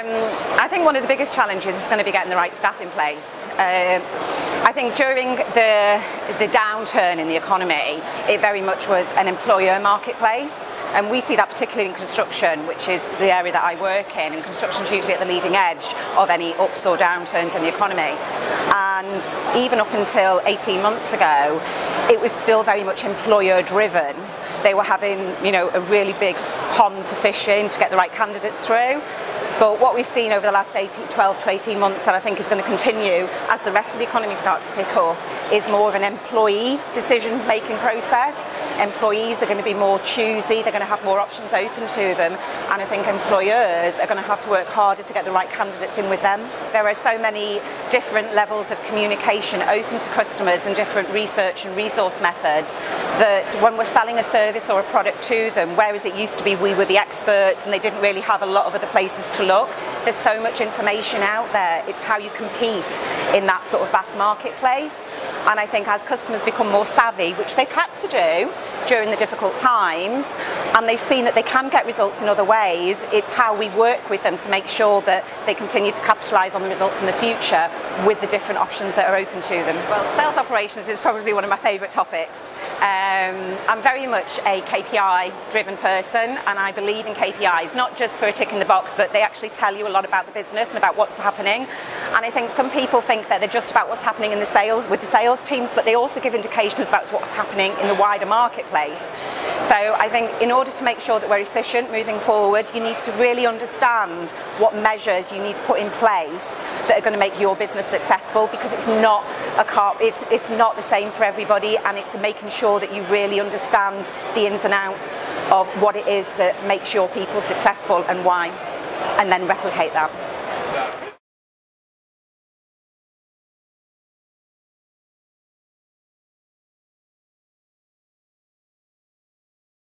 I think one of the biggest challenges is going to be getting the right staff in place. I think during the downturn in the economy, it very much was an employer marketplace, and we see that particularly in construction, which is the area that I work in, and construction is usually at the leading edge of any ups or downturns in the economy. And even up until 18 months ago, it was still very much employer driven. They were having, a really big pond to fish in to get the right candidates through. But what we've seen over the last 12 to 18 months, and I think is going to continue as the rest of the economy starts to pick up, is more of an employee decision-making process. Employees are going to be more choosy, they're going to have more options open to them, and I think employers are going to have to work harder to get the right candidates in with them. There are so many different levels of communication open to customers and different research and resource methods that when we're selling a service or a product to them, whereas it used to be we were the experts and they didn't really have a lot of other places to look, there's so much information out there. It's how you compete in that sort of vast marketplace. And I think as customers become more savvy, which they've had to do during the difficult times, and they've seen that they can get results in other ways, it's how we work with them to make sure that they continue to capitalise on the results in the future with the different options that are open to them. Well, sales operations is probably one of my favourite topics. I'm very much a KPI-driven person, and I believe in KPIs, not just for a tick in the box, but they actually tell you a lot about the business and about what's happening. And I think some people think that they're just about what's happening in the sales, with the sales teams, but they also give indications about what's happening in the wider marketplace. So I think in order to make sure that we're efficient moving forward, you need to really understand what measures you need to put in place that are going to make your business successful, because it's not it's not the same for everybody, and it's making sure that you really understand the ins and outs of what it is that makes your people successful and why, and then replicate that.